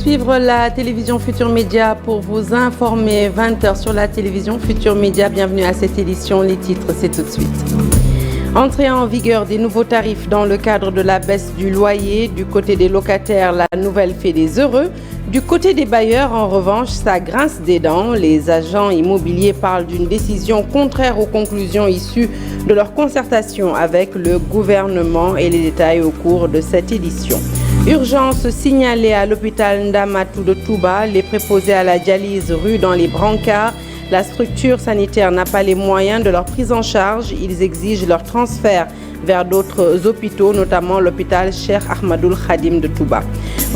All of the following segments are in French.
suivre la télévision Futur Média pour vous informer. 20h sur la télévision Futur Média. Bienvenue à cette édition. Les titres, c'est tout de suite. Entrée en vigueur des nouveaux tarifs dans le cadre de la baisse du loyer. Du côté des locataires, la nouvelle fait des heureux. Du côté des bailleurs, en revanche, ça grince des dents. Les agents immobiliers parlent d'une décision contraire aux conclusions issues de leur concertation avec le gouvernement et les détails au cours de cette édition. Urgence signalée à l'hôpital Ndamatou de Touba, les préposés à la dialyse ruent dans les brancards. La structure sanitaire n'a pas les moyens de leur prise en charge. Ils exigent leur transfert vers d'autres hôpitaux, notamment l'hôpital Cheikh Ahmadoul Khadim de Touba.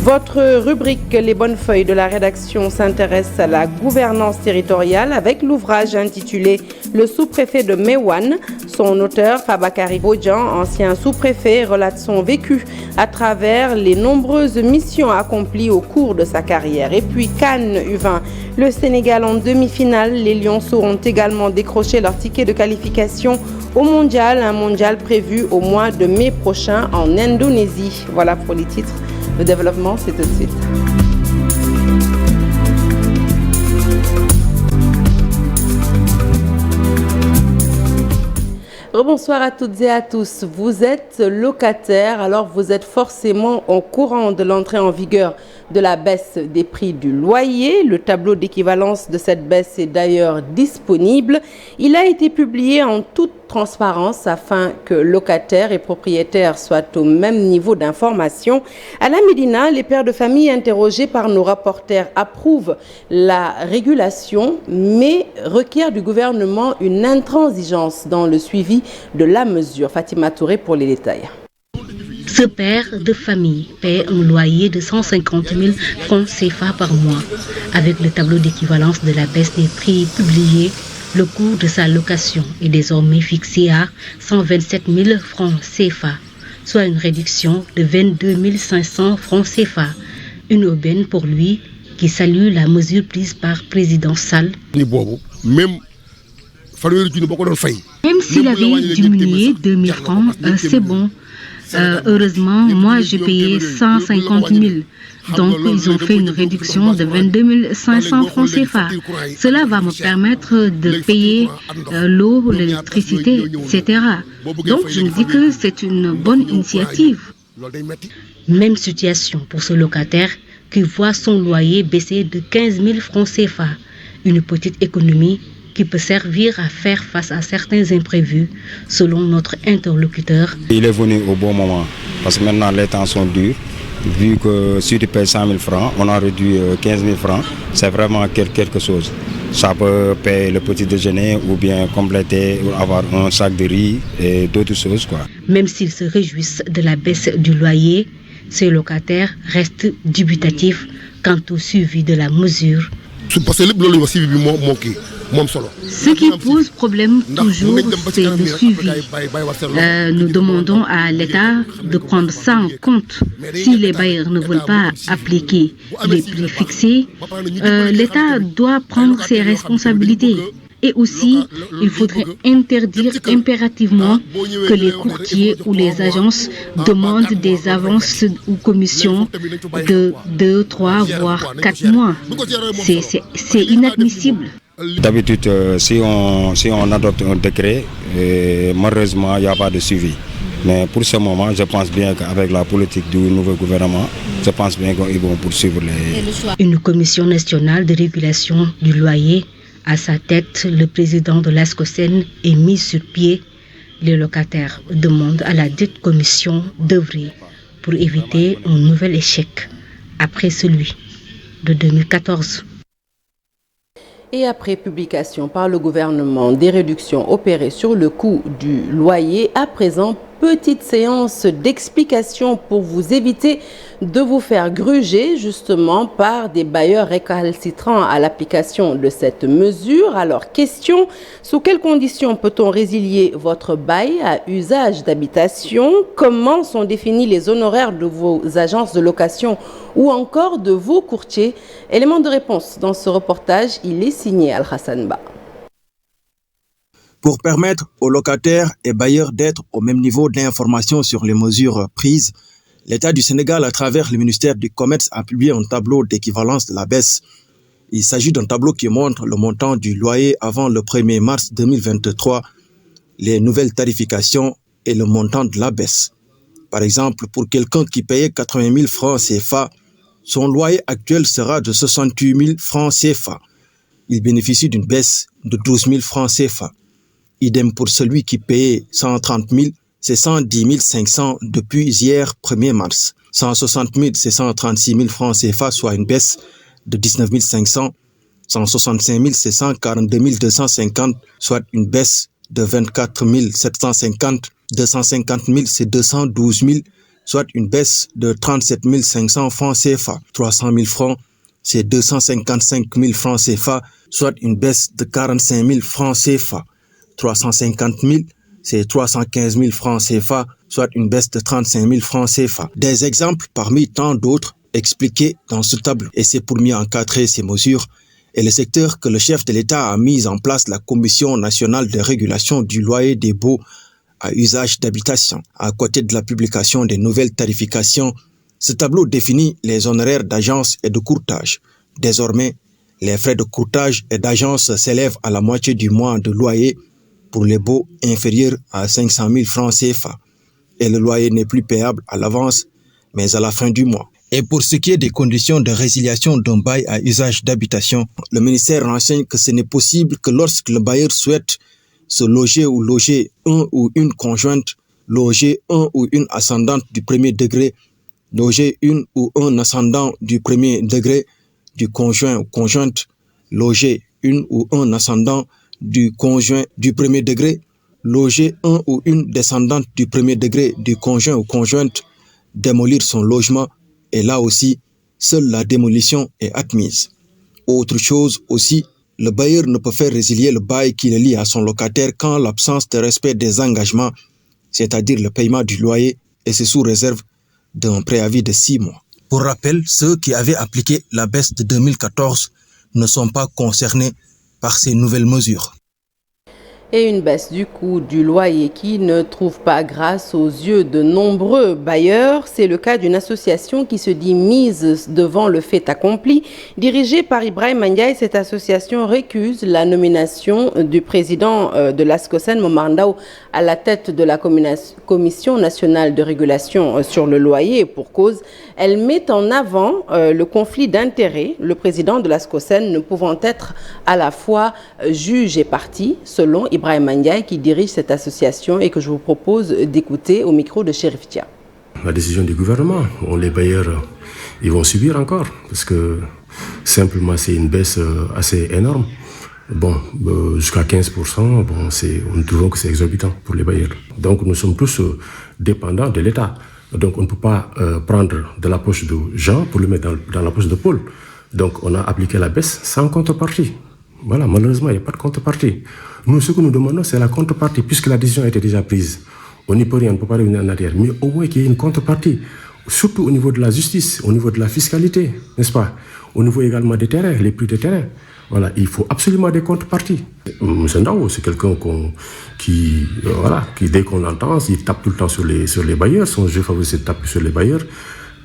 Votre rubrique Les bonnes feuilles de la rédaction s'intéresse à la gouvernance territoriale avec l'ouvrage intitulé Le sous-préfet de Mewan. Son auteur, Fabakary Bodian, ancien sous-préfet, relate son vécu à travers les nombreuses missions accomplies au cours de sa carrière. Et puis Cannes U20, le Sénégal en demi-finale. Les Lionceaux ont également décroché leur ticket de qualification au mondial, un mondial prévu au mois de mai prochain en Indonésie. Voilà pour les titres. Le développement, c'est tout de suite. Bonsoir à toutes et à tous. Vous êtes locataire, alors vous êtes forcément au courant de l'entrée en vigueur de la baisse des prix du loyer. Le tableau d'équivalence de cette baisse est d'ailleurs disponible. Il a été publié en toute transparence afin que locataires et propriétaires soient au même niveau d'information. À la Médina, les pères de famille interrogés par nos rapporteurs approuvent la régulation, mais requièrent du gouvernement une intransigeance dans le suivi de la mesure. Fatima Touré pour les détails. Ce père de famille paie un loyer de 150 000 francs CFA par mois. Avec le tableau d'équivalence de la baisse des prix publié, le coût de sa location est désormais fixé à 127 000 francs CFA, soit une réduction de 22 500 francs CFA. Une aubaine pour lui qui salue la mesure prise par président Sall. Même s'il avait diminué 2 000 francs, c'est bon. Heureusement, moi j'ai payé 150 000. Donc ils ont fait une réduction de 22 500 francs CFA. Cela va me permettre de payer l'eau, l'électricité, etc. Donc je me dis que c'est une bonne initiative. Même situation pour ce locataire qui voit son loyer baisser de 15 000 francs CFA. Une petite économie qui peut servir à faire face à certains imprévus, selon notre interlocuteur. Il est venu au bon moment, parce que maintenant les temps sont durs. Vu que si tu payes 100 000 francs, on a réduit 15 000 francs, c'est vraiment quelque chose. Ça peut payer le petit déjeuner ou bien compléter ou avoir un sac de riz et d'autres choses, quoi. Même s'ils se réjouissent de la baisse du loyer, ces locataires restent dubitatifs quant au suivi de la mesure. Ce qui pose problème toujours, c'est le suivi. Nous demandons à l'État de prendre ça en compte. Si les bailleurs ne veulent pas appliquer les prix fixés, l'État doit prendre ses responsabilités. Et aussi, il faudrait interdire impérativement que les courtiers ou les agences demandent des avances ou commissions de 2, 3, voire 4 mois. C'est inadmissible. D'habitude, si on adopte un décret, malheureusement, il n'y a pas de suivi. Mais pour ce moment, je pense bien qu'avec la politique du nouveau gouvernement, je pense bien qu'ils vont poursuivre les... Une commission nationale de régulation du loyer, à sa tête, le président de l'ASCOSEN est mis sur pied. Les locataires demandent à la dite commission d'œuvrer pour éviter un nouvel échec après celui de 2014. Et après publication par le gouvernement des réductions opérées sur le coût du loyer, à présent, petite séance d'explication pour vous éviter de vous faire gruger justement par des bailleurs récalcitrants à l'application de cette mesure. Alors, question, sous quelles conditions peut-on résilier votre bail à usage d'habitation? Comment sont définis les honoraires de vos agences de location ou encore de vos courtiers? Élément de réponse dans ce reportage, il est signé Al-Hassan Ba. Pour permettre aux locataires et bailleurs d'être au même niveau d'information sur les mesures prises, L'État du Sénégal, à travers le ministère du Commerce, a publié un tableau d'équivalence de la baisse. Il s'agit d'un tableau qui montre le montant du loyer avant le 1er mars 2023, les nouvelles tarifications et le montant de la baisse. Par exemple, pour quelqu'un qui payait 80 000 francs CFA, son loyer actuel sera de 68 000 francs CFA. Il bénéficie d'une baisse de 12 000 francs CFA. Idem pour celui qui payait 130 000, c'est 110 500 depuis hier 1er mars. 160 000, c'est 136 000 francs CFA, soit une baisse de 19 500. 165 000, c'est 142 250, soit une baisse de 24 750. 250 000, c'est 212 000, soit une baisse de 37 500 francs CFA. 300 000 francs, c'est 255 000 francs CFA, soit une baisse de 45 000 francs CFA. 350 000, c'est 315 000 francs CFA, soit une baisse de 35 000 francs CFA. Des exemples parmi tant d'autres expliqués dans ce tableau. Et c'est pour mieux encadrer ces mesures et le secteur que le chef de l'État a mis en place la Commission nationale de régulation du loyer des baux à usage d'habitation. À côté de la publication des nouvelles tarifications, ce tableau définit les honoraires d'agence et de courtage. Désormais, les frais de courtage et d'agence s'élèvent à la moitié du mois de loyer pour les baux inférieurs à 500 000 francs CFA. Et le loyer n'est plus payable à l'avance, mais à la fin du mois. Et pour ce qui est des conditions de résiliation d'un bail à usage d'habitation, le ministère renseigne que ce n'est possible que lorsque le bailleur souhaite se loger ou loger un ou une conjointe, loger un ou une ascendante du premier degré, loger une ou un ascendant du premier degré du conjoint ou conjointe, loger une ou un ascendant du conjoint du premier degré, loger un ou une descendante du premier degré du conjoint ou conjointe, démolir son logement, et là aussi, seule la démolition est admise. Autre chose aussi, le bailleur ne peut faire résilier le bail qui le lie à son locataire qu'en l'absence de respect des engagements, c'est-à-dire le paiement du loyer, et c'est sous réserve d'un préavis de 6 mois. Pour rappel, ceux qui avaient appliqué la baisse de 2014 ne sont pas concernés par ces nouvelles mesures. Et une baisse du coût du loyer qui ne trouve pas grâce aux yeux de nombreux bailleurs. C'est le cas d'une association qui se dit mise devant le fait accompli. Dirigée par Ibrahima Ndiaye, cette association récuse la nomination du président de l'ASCOSEN, Momar Ndao, à la tête de la Commission nationale de régulation sur le loyer. Et pour cause, elle met en avant le conflit d'intérêts, le président de l'ASCOSEN ne pouvant être à la fois juge et partie, selon Ibrahima Ndiaye qui dirige cette association et que je vous propose d'écouter au micro de Chérif Dia. La décision du gouvernement, les bailleurs, ils vont subir encore parce que simplement c'est une baisse assez énorme. Bon, jusqu'à 15%, nous trouvons que c'est exorbitant pour les bailleurs. Donc nous sommes tous dépendants de l'État. Donc on ne peut pas prendre de la poche de Jean pour le mettre dans la poche de Paul. Donc on a appliqué la baisse sans contrepartie. Voilà, malheureusement, il n'y a pas de contrepartie. Nous, ce que nous demandons, c'est la contrepartie, puisque la décision a été déjà prise. On n'y peut rien, on ne peut pas revenir en arrière. Mais au moins qu'il y ait une contrepartie, surtout au niveau de la justice, au niveau de la fiscalité, n'est-ce pas? Au niveau également des terrains, les prix des terrains. Voilà, il faut absolument des contreparties. M. Ndao, c'est quelqu'un qui, dès qu'on l'entend, il tape tout le temps sur les bailleurs. Son jeu favori, c'est de taper sur les bailleurs.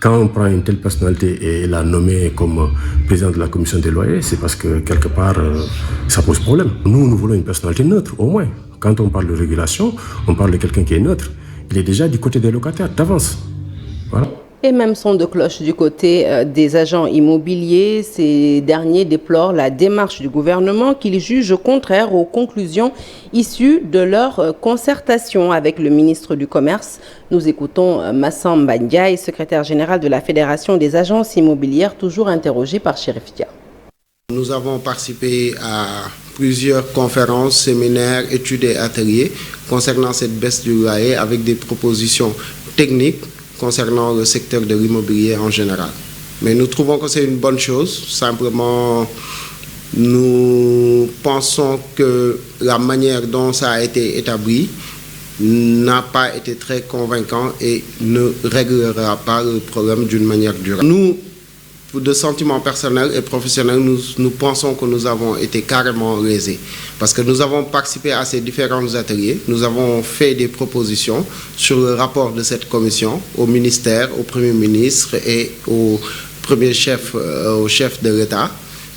Quand on prend une telle personnalité et l'a nommé comme président de la commission des loyers, c'est parce que quelque part, ça pose problème. Nous voulons une personnalité neutre, au moins. Quand on parle de régulation, on parle de quelqu'un qui est neutre. Il est déjà du côté des locataires, d'avance. Voilà. Et même son de cloche du côté des agents immobiliers. Ces derniers déplorent la démarche du gouvernement qu'ils jugent contraire aux conclusions issues de leur concertation avec le ministre du Commerce. Nous écoutons Massamba Ndiaye, secrétaire général de la Fédération des agences immobilières, toujours interrogé par Chérif Dia. Nous avons participé à plusieurs conférences, séminaires, études et ateliers concernant cette baisse du loyer avec des propositions techniques concernant le secteur de l'immobilier en général. Mais nous trouvons que c'est une bonne chose. Simplement, nous pensons que la manière dont ça a été établi n'a pas été très convaincant et ne réglera pas le problème d'une manière durable. Nous de sentiments personnels et professionnels, nous pensons que nous avons été carrément lésés. Parce que nous avons participé à ces différents ateliers, nous avons fait des propositions sur le rapport de cette commission au ministère, au Premier ministre et au premier chef, au chef de l'État,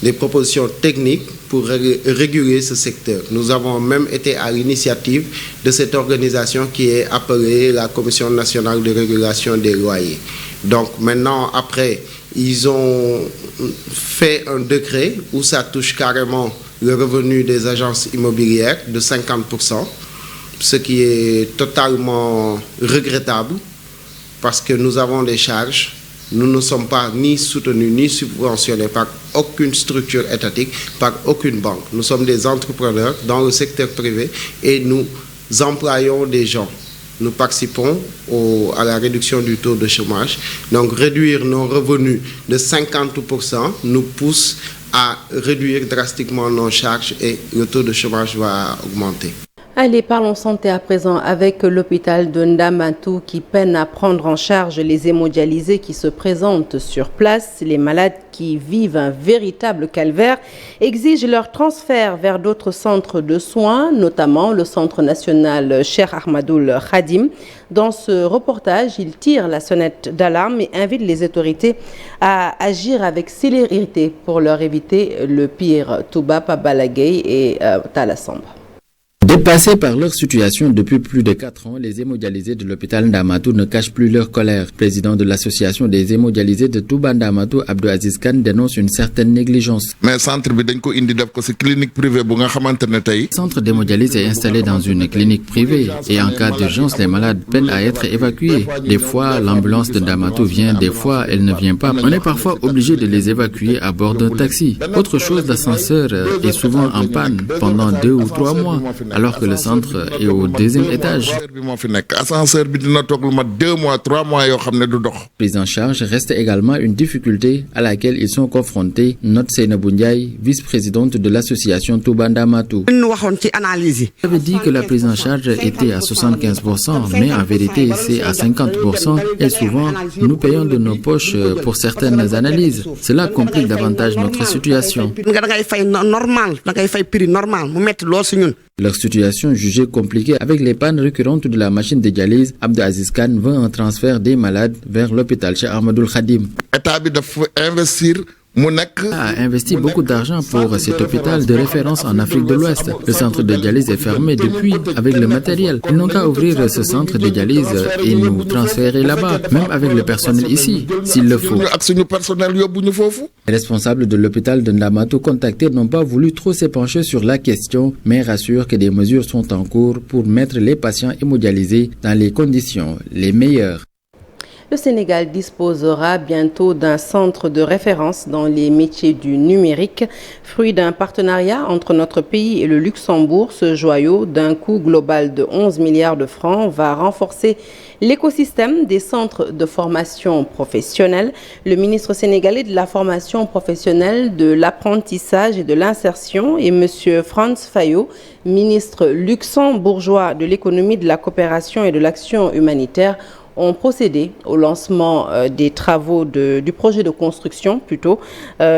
des propositions techniques pour réguler ce secteur. Nous avons même été à l'initiative de cette organisation qui est appelée la Commission nationale de régulation des loyers. Donc maintenant, après, ils ont fait un décret où ça touche carrément le revenu des agences immobilières de 50%, ce qui est totalement regrettable parce que nous avons des charges. Nous ne sommes pas ni soutenus ni subventionnés par aucune structure étatique, par aucune banque. Nous sommes des entrepreneurs dans le secteur privé et nous employons des gens. Nous participons à la réduction du taux de chômage. Donc réduire nos revenus de 50% nous pousse à réduire drastiquement nos charges et le taux de chômage va augmenter. Allez, parlons santé à présent avec l'hôpital de Ndamatou qui peine à prendre en charge les hémodialysés qui se présentent sur place. Les malades qui vivent un véritable calvaire exigent leur transfert vers d'autres centres de soins, notamment le centre national Cheikh Ahmadoul Khadim. Dans ce reportage, il tire la sonnette d'alarme et invite les autorités à agir avec célérité pour leur éviter le pire. Touba Pabalagay et Talasamba. Dépassés par leur situation depuis plus de 4 ans, les hémodialysés de l'hôpital Ndamatou ne cachent plus leur colère. Président de l'association des hémodialysés de Touba Ndamatou, Abdou Aziz Khan, dénonce une certaine négligence. Le centre d'hémodialyse est installé dans une clinique privée et en cas d'urgence, les malades peinent à être évacués. Des fois, l'ambulance de Ndamatou vient, des fois, elle ne vient pas. On est parfois obligé de les évacuer à bord d'un taxi. Autre chose, l'ascenseur est souvent en panne pendant 2 ou 3 mois. Alors que le centre est au 2e étage. Prise en charge reste également une difficulté à laquelle ils sont confrontés, note Seynabou Ndiaye, vice-présidente de l'association Touba Ndamatou. On avait dit que la prise en charge était à 75%, mais en vérité c'est à 50% et souvent nous payons de nos poches pour certaines analyses. Cela complique davantage notre situation. Leur situation jugée compliquée avec les pannes récurrentes de la machine de dialyse, Abdou Aziz Khan veut un transfert des malades vers l'hôpital Cheikh Ahmadoul Khadim. A investi beaucoup d'argent pour cet hôpital de référence en Afrique de l'Ouest. Le centre de dialyse est fermé depuis avec le matériel. Ils n'ont qu'à ouvrir ce centre de dialyse et nous transférer là-bas, même avec le personnel ici, s'il le faut. Les responsables de l'hôpital de Ndamatou contactés n'ont pas voulu trop s'épancher sur la question, mais rassurent que des mesures sont en cours pour mettre les patients hémodialysés dans les conditions les meilleures. Le Sénégal disposera bientôt d'un centre de référence dans les métiers du numérique. Fruit d'un partenariat entre notre pays et le Luxembourg, ce joyau d'un coût global de 11 milliards de francs va renforcer l'écosystème des centres de formation professionnelle. Le ministre sénégalais de la formation professionnelle, de l'apprentissage et de l'insertion et M. Franz Fayot, ministre luxembourgeois de l'économie, de la coopération et de l'action humanitaire, ont procédé au lancement des travaux du projet de construction plutôt.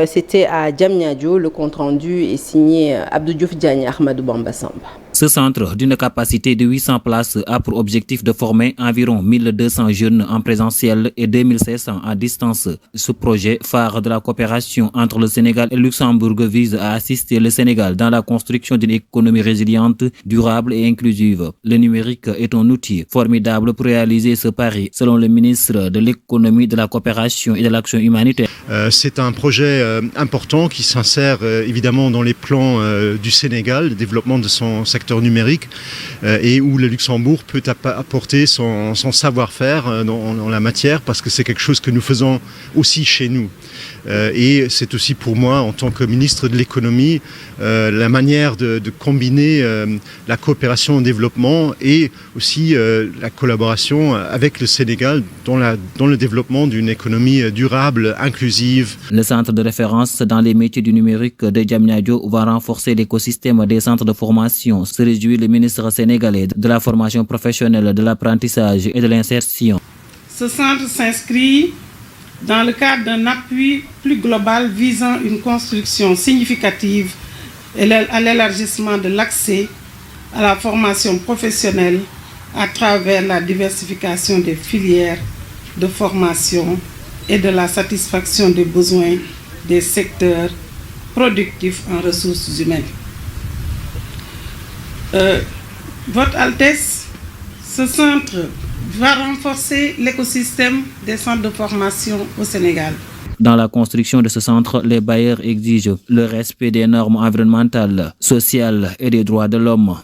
C'était à Diamniadio. Le compte-rendu est signé Abdou Diouf Diagne Ahmadou Bamba Samba. Ce centre, d'une capacité de 800 places, a pour objectif de former environ 1200 jeunes en présentiel et 2500 à distance. Ce projet, phare de la coopération entre le Sénégal et le Luxembourg, vise à assister le Sénégal dans la construction d'une économie résiliente, durable et inclusive. Le numérique est un outil formidable pour réaliser ce pari, selon le ministre de l'économie, de la coopération et de l'action humanitaire. C'est un projet important qui s'insère évidemment dans les plans du Sénégal, le développement de son secteur numérique et où le Luxembourg peut apporter son savoir-faire dans la matière parce que c'est quelque chose que nous faisons aussi chez nous. Et c'est aussi pour moi, en tant que ministre de l'économie, la manière de combiner la coopération au développement et aussi la collaboration avec le Sénégal dans le développement d'une économie durable, inclusive. Le centre de référence dans les métiers du numérique de Diamniadio va renforcer l'écosystème des centres de formation, se réjouit le ministre sénégalais de la formation professionnelle, de l'apprentissage et de l'insertion. Ce centre s'inscrit dans le cadre d'un appui plus global visant une construction significative et à l'élargissement de l'accès à la formation professionnelle à travers la diversification des filières de formation et de la satisfaction des besoins des secteurs productifs en ressources humaines. Votre Altesse, ce centre va renforcer l'écosystème des centres de formation au Sénégal. Dans la construction de ce centre, les bailleurs exigent le respect des normes environnementales, sociales et des droits de l'homme.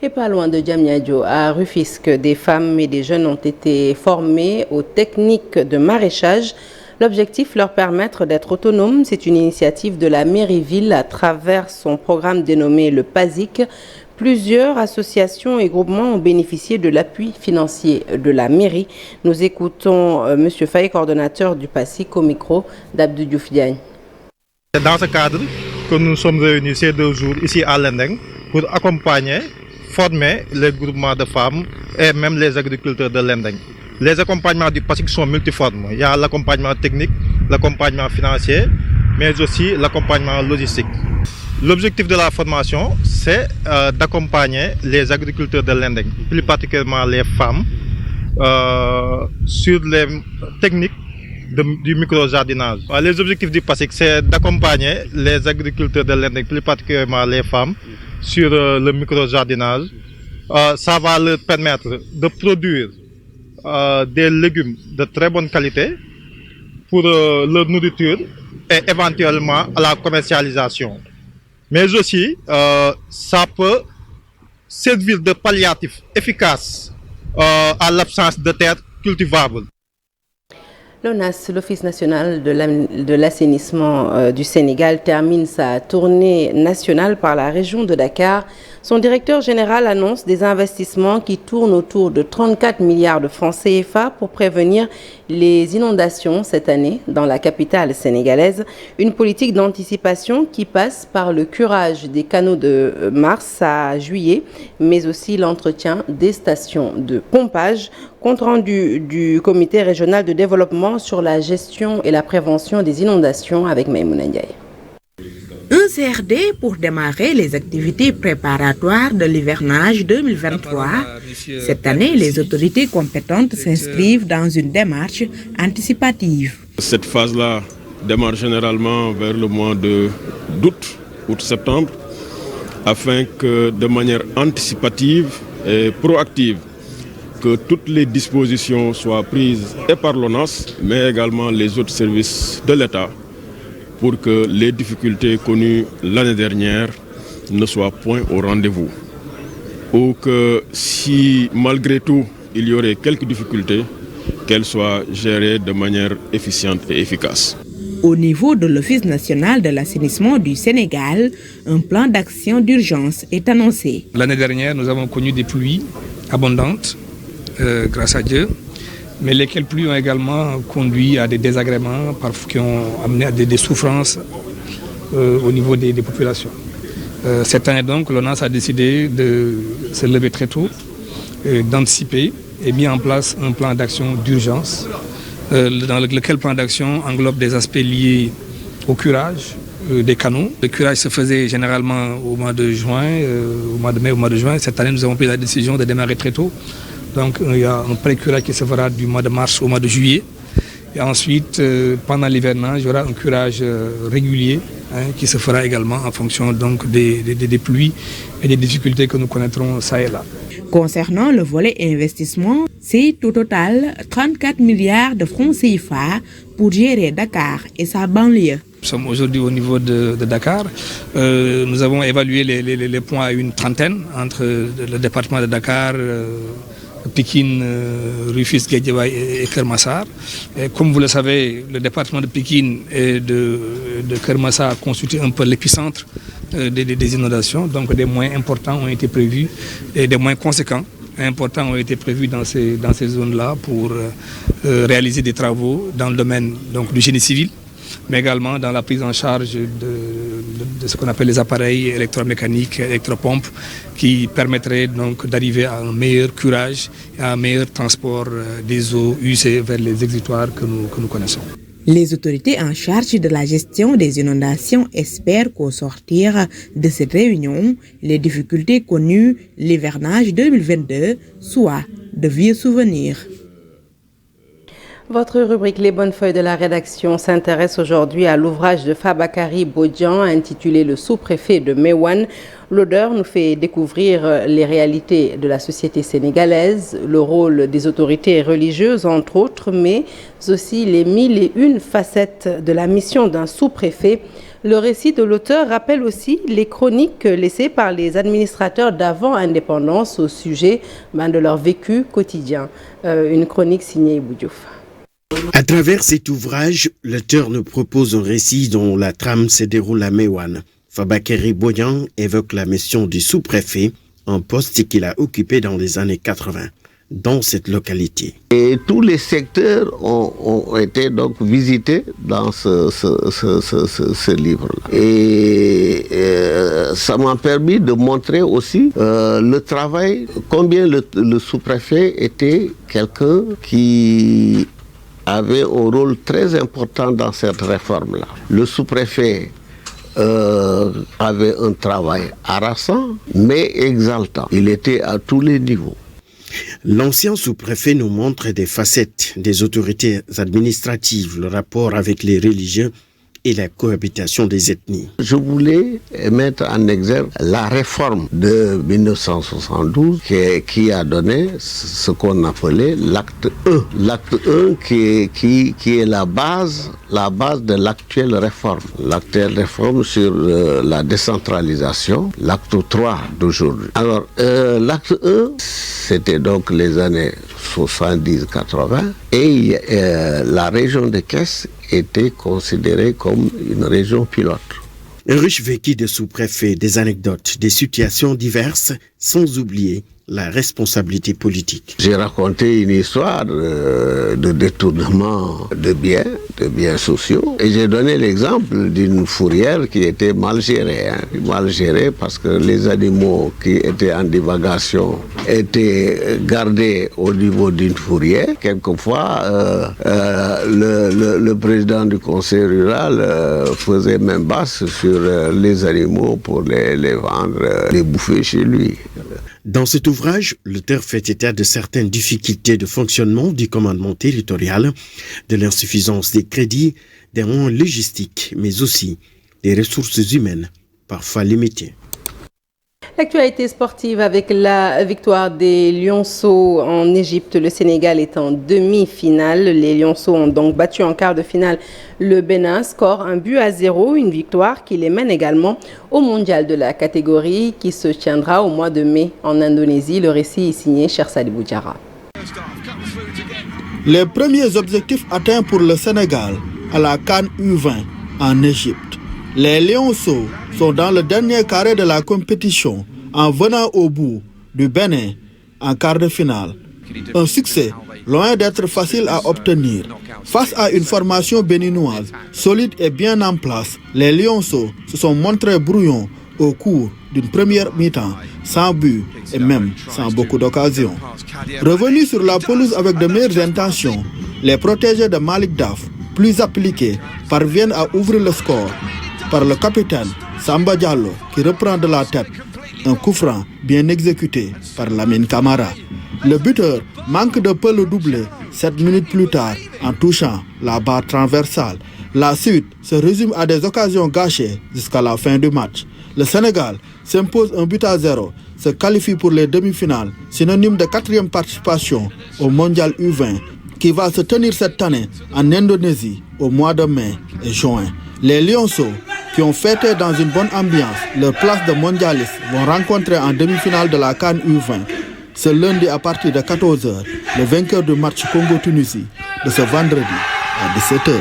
Et pas loin de Diamniadio, à Rufisque, des femmes et des jeunes ont été formés aux techniques de maraîchage. L'objectif, leur permettre d'être autonomes. C'est une initiative de la mairie-ville à travers son programme dénommé le PASIC. Plusieurs associations et groupements ont bénéficié de l'appui financier de la mairie. Nous écoutons M. Faye, coordonnateur du PASIC, au micro d'Abdou Diouf Diagne. C'est dans ce cadre que nous sommes réunis ces 2 jours ici à Lendeng pour accompagner, former les groupements de femmes et même les agriculteurs de Lendeng. Les accompagnements du PASIC sont multiformes. Il y a l'accompagnement technique, l'accompagnement financier, mais aussi l'accompagnement logistique. L'objectif de la formation, c'est d'accompagner les agriculteurs de Lendeng, plus particulièrement les femmes, sur les techniques du micro-jardinage. Les objectifs du PASIC, c'est d'accompagner les agriculteurs de Lendeng, plus particulièrement les femmes, sur le micro-jardinage. Ça va leur permettre de produire des légumes de très bonne qualité pour leur nourriture et éventuellement à la commercialisation. Mais aussi, ça peut servir de palliatif efficace à l'absence de terres cultivables. L'ONAS, l'Office national de l'assainissement du Sénégal, termine sa tournée nationale par la région de Dakar. Son directeur général annonce des investissements qui tournent autour de 34 milliards de francs CFA pour prévenir les inondations cette année dans la capitale sénégalaise. Une politique d'anticipation qui passe par le curage des canaux de mars à juillet, mais aussi l'entretien des stations de pompage. Compte rendu du comité régional de développement sur la gestion et la prévention des inondations avec Maïmouna Ndiaye. Un CRD pour démarrer les activités préparatoires de l'hivernage 2023. Cette année, les autorités compétentes s'inscrivent dans une démarche anticipative. Cette phase-là démarre généralement vers le mois d'août-septembre, afin que de manière anticipative et proactive, que toutes les dispositions soient prises et par l'ONAS, mais également les autres services de l'État, pour que les difficultés connues l'année dernière ne soient point au rendez-vous. Ou que si malgré tout il y aurait quelques difficultés, qu'elles soient gérées de manière efficiente et efficace. Au niveau de l'Office national de l'assainissement du Sénégal, un plan d'action d'urgence est annoncé. L'année dernière, nous avons connu des pluies abondantes, grâce à Dieu. Mais lesquelles pluies ont également conduit à des désagréments, parfois qui ont amené à des souffrances au niveau des populations. Cette année donc, l'ONAS a décidé de se lever très tôt, d'anticiper et mis en place un plan d'action d'urgence, dans lequel plan d'action englobe des aspects liés au curage des canaux. Le curage se faisait généralement au mois de juin, au mois de mai, au mois de juin. Cette année, nous avons pris la décision de démarrer très tôt. Donc il y a un pré-curage qui se fera du mois de mars au mois de juillet. Et ensuite, pendant l'hivernage, il y aura un curage régulier qui se fera également en fonction donc, des pluies et des difficultés que nous connaîtrons ça et là. Concernant le volet investissement, c'est au total 34 milliards de francs CFA pour gérer Dakar et sa banlieue. Nous sommes aujourd'hui au niveau de Dakar. Nous avons évalué les points à une trentaine entre le département de Dakar, Pikine, Rufisque, Guédiawaye et Keur Massar. Comme vous le savez, le département de Pikine et de Keur Massar constitue un peu l'épicentre des inondations. Donc des moyens importants ont été prévus et des moyens conséquents importants ont été prévus dans ces zones-là pour réaliser des travaux dans le domaine donc, du génie civil, mais également dans la prise en charge de ce qu'on appelle les appareils électromécaniques, électropompes, qui permettraient donc d'arriver à un meilleur curage et à un meilleur transport des eaux usées vers les exutoires que nous connaissons. Les autorités en charge de la gestion des inondations espèrent qu'au sortir de cette réunion, les difficultés connues l'hivernage 2022 soient de vieux souvenirs. Votre rubrique Les bonnes feuilles de la rédaction s'intéresse aujourd'hui à l'ouvrage de Fabakary Bodian intitulé Le sous-préfet de Meouane. L'auteur nous fait découvrir les réalités de la société sénégalaise, le rôle des autorités religieuses entre autres, mais aussi les 1001 facettes de la mission d'un sous-préfet. Le récit de l'auteur rappelle aussi les chroniques laissées par les administrateurs d'avant indépendance au sujet de leur vécu quotidien. Une chronique signée Ibou Diouf. À travers cet ouvrage, l'auteur nous propose un récit dont la trame se déroule à Meouane. Fabakary Bodian évoque la mission du sous-préfet, un poste qu'il a occupé dans les années 80, dans cette localité. Et tous les secteurs ont été donc visités dans ce livre-là. Et ça m'a permis de montrer aussi le travail, combien le sous-préfet était quelqu'un qui avait un rôle très important dans cette réforme-là. Le sous-préfet avait un travail harassant, mais exaltant. Il était à tous les niveaux. L'ancien sous-préfet nous montre des facettes des autorités administratives, le rapport avec les religieux et la cohabitation des ethnies. Je voulais mettre en exergue la réforme de 1972 qui a donné ce qu'on appelait l'acte 1. L'acte 1 qui est la base de l'actuelle réforme. L'actuelle réforme sur la décentralisation, l'acte 3 d'aujourd'hui. Alors, l'acte 1, c'était donc les années 70-80 et la région de Thiès était considérée comme une région pilote. Un riche vécu de sous-préfet, des anecdotes, des situations diverses, sans oublier la responsabilité politique. J'ai raconté une histoire de détournement de biens sociaux, et j'ai donné l'exemple d'une fourrière qui était mal gérée. Mal gérée parce que les animaux qui étaient en divagation étaient gardés au niveau d'une fourrière. Quelquefois, le président du conseil rural faisait main basse sur les animaux pour les vendre, les bouffer chez lui. Dans cet ouvrage, l'auteur fait état de certaines difficultés de fonctionnement du commandement territorial, de l'insuffisance des crédits, des moyens logistiques, mais aussi des ressources humaines, parfois limitées. L'actualité sportive avec la victoire des Lionceaux en Égypte. Le Sénégal est en demi-finale. Les Lionceaux ont donc battu en quart de finale le Bénin. Score 1-0, une victoire qui les mène également au mondial de la catégorie qui se tiendra au mois de mai en Indonésie. Le récit est signé Cheikh Sadibou Diarra. Les premiers objectifs atteints pour le Sénégal à la CAN U20 en Égypte. Les Lionceaux sont dans le dernier carré de la compétition en venant au bout du Bénin en quart de finale. Un succès loin d'être facile à obtenir. Face à une formation béninoise solide et bien en place, les Lionceaux se sont montrés brouillons au cours d'une première mi-temps, sans but et même sans beaucoup d'occasions. Revenus sur la pelouse avec de meilleures intentions, les protégés de Malik Daf, plus appliqués, parviennent à ouvrir le score par le capitaine Samba Diallo qui reprend de la tête un coup franc bien exécuté par Lamine Camara. Le buteur manque de peu le doublé 7 minutes plus tard en touchant la barre transversale. La suite se résume à des occasions gâchées jusqu'à la fin du match. Le Sénégal s'impose 1-0, se qualifie pour les demi-finales, synonyme de 4e participation au Mondial U20 qui va se tenir cette année en Indonésie au mois de mai et juin. Les Lionceaux, qui ont fêté dans une bonne ambiance leur place de mondialistes, vont rencontrer en demi-finale de la CAN U20 ce lundi à partir de 14h, le vainqueur du match Congo-Tunisie de ce vendredi à 17h.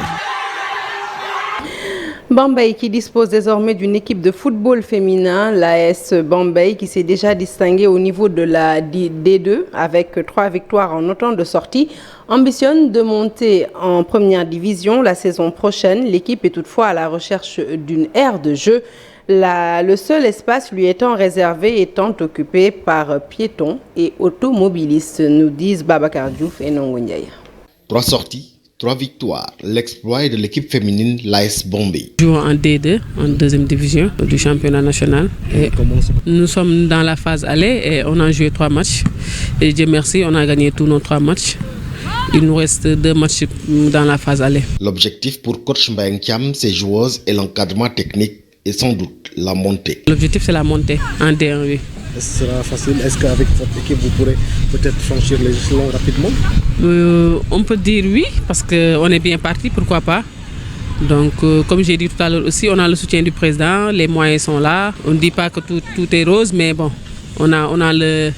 Bambey qui dispose désormais d'une équipe de football féminin, l'AS Bambey qui s'est déjà distinguée au niveau de la D2 avec 3 victoires en autant de sorties, ambitionne de monter en première division la saison prochaine. L'équipe est toutefois à la recherche d'une aire de jeu. Le seul espace lui étant réservé étant occupé par piétons et automobilistes, nous disent Babacar Diouf et Nongo Ndiaye. 3 sorties. 3 victoires, l'exploit de l'équipe féminine, l'AS Bambey. Nous jouons en D2, en deuxième division du championnat national. Et nous sommes dans la phase aller et on a joué 3 matchs. Et Dieu merci, on a gagné tous nos 3 matchs. Il nous reste 2 matchs dans la phase aller. L'objectif pour coach Mbayang Thiam, ses joueuses et l'encadrement technique est sans doute la montée. L'objectif c'est la montée en D1, oui. Est-ce que ce sera facile? Est-ce qu'avec votre équipe, vous pourrez peut-être franchir les échelons rapidement? On peut dire oui, parce qu'on est bien parti, pourquoi pas. Donc, comme j'ai dit tout à l'heure aussi, on a le soutien du président, les moyens sont là. On ne dit pas que tout est rose, mais bon, on a le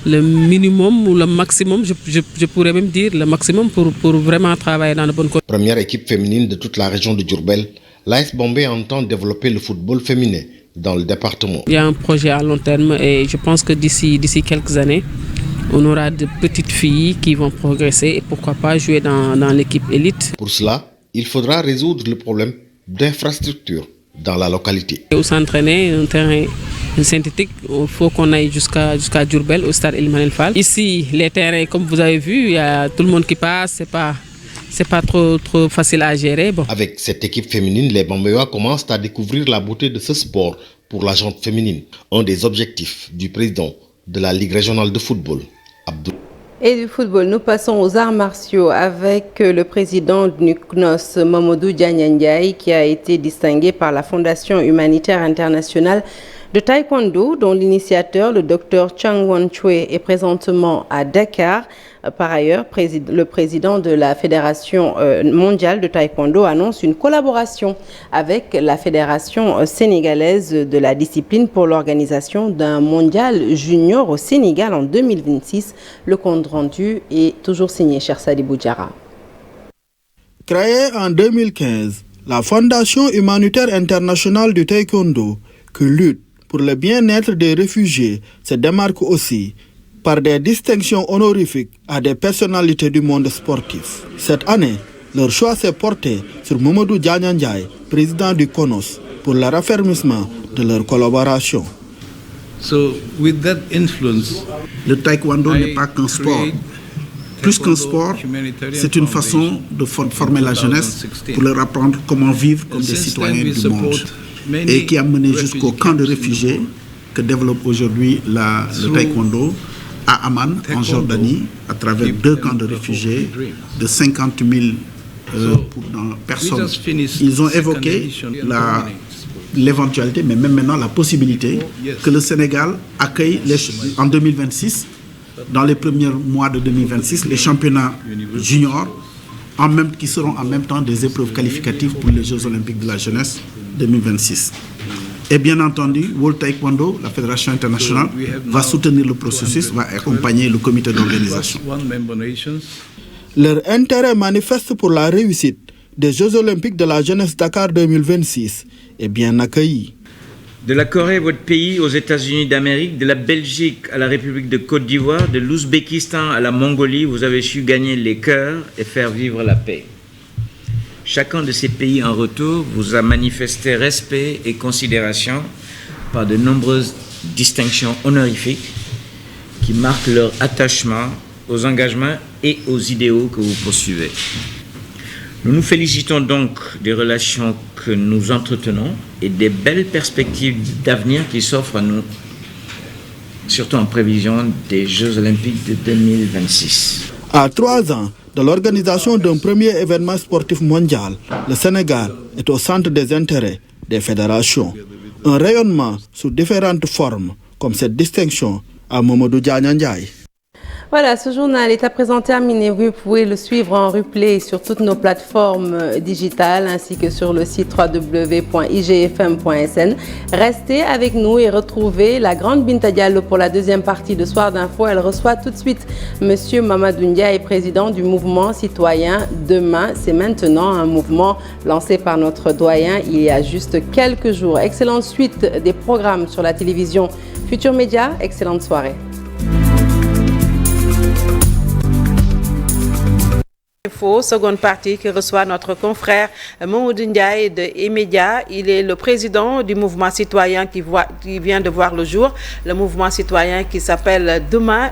minimum ou le maximum, je pourrais même dire le maximum pour vraiment travailler dans de bonnes conditions. Première équipe féminine de toute la région de Diourbel, l'AS Bambey entend développer le football féminin dans le département. Il y a un projet à long terme et je pense que d'ici quelques années, on aura de petites filles qui vont progresser et pourquoi pas jouer dans l'équipe élite. Pour cela, il faudra résoudre le problème d'infrastructure dans la localité. Où s'entraîner, un terrain synthétique, il faut qu'on aille jusqu'à Diourbel, au stade Elimanel Fall. Ici, les terrains, comme vous avez vu, il y a tout le monde qui passe, c'est pas trop facile à gérer. Bon. Avec cette équipe féminine, les Bambayois commencent à découvrir la beauté de ce sport pour la gente féminine. Un des objectifs du président de la Ligue régionale de football, Abdou. Et du football, nous passons aux arts martiaux avec le président du CNOS, Mamadou Diagne, qui a été distingué par la Fondation humanitaire internationale de taekwondo, dont l'initiateur, le docteur Chang Won-chue, est présentement à Dakar. Par ailleurs, le président de la Fédération mondiale de taekwondo annonce une collaboration avec la Fédération sénégalaise de la discipline pour l'organisation d'un mondial junior au Sénégal en 2026. Le compte rendu est toujours signé Chersadi Boudjara. Créée en 2015, la Fondation humanitaire internationale du taekwondo, qui lutte pour le bien-être des réfugiés, se démarque aussi par des distinctions honorifiques à des personnalités du monde sportif. Cette année, leur choix s'est porté sur Mamadou Diagne, président du CNOS, pour le raffermissement de leur collaboration. Le taekwondo n'est pas qu'un sport. Plus qu'un sport, c'est une façon de former la jeunesse pour leur apprendre comment vivre comme des citoyens du monde, et qui a mené jusqu'au camp de réfugiés que développe aujourd'hui le taekwondo à Amman, en Jordanie, à travers 2 camps de réfugiés de 50 000 personnes. Ils ont évoqué l'éventualité, mais même maintenant la possibilité que le Sénégal accueille en 2026, dans les premiers mois de 2026, les championnats juniors, qui seront en même temps des épreuves qualificatives pour les Jeux olympiques de la jeunesse 2026. Et bien entendu, World Taekwondo, la Fédération internationale, va soutenir le processus, va accompagner le comité d'organisation. Leur intérêt manifeste pour la réussite des Jeux olympiques de la jeunesse Dakar 2026 est bien accueilli. De la Corée, votre pays, aux États-Unis d'Amérique, de la Belgique à la République de Côte d'Ivoire, de l'Ouzbékistan à la Mongolie, vous avez su gagner les cœurs et faire vivre la paix. Chacun de ces pays en retour vous a manifesté respect et considération par de nombreuses distinctions honorifiques qui marquent leur attachement aux engagements et aux idéaux que vous poursuivez. Nous nous félicitons donc des relations que nous entretenons et des belles perspectives d'avenir qui s'offrent à nous, surtout en prévision des Jeux olympiques de 2026. À 3 ans de l'organisation d'un premier événement sportif mondial, le Sénégal est au centre des intérêts des fédérations. Un rayonnement sous différentes formes, comme cette distinction à Mamadou Diagne. Voilà, ce journal est à présent terminé. Vous pouvez le suivre en replay sur toutes nos plateformes digitales ainsi que sur le site www.igfm.sn. Restez avec nous et retrouvez la grande Binta Diallo pour la deuxième partie de Soir d'Info. Elle reçoit tout de suite Monsieur Mamadou Ndiaye, président du mouvement citoyen Demain. C'est maintenant un mouvement lancé par notre doyen il y a juste quelques jours. Excellente suite des programmes sur la télévision Futur Média. Excellente soirée. Seconde partie qui reçoit notre confrère Mamadou Ndiaye de E-Média. Il est le président du mouvement citoyen qui vient de voir le jour, le mouvement citoyen qui s'appelle Demain.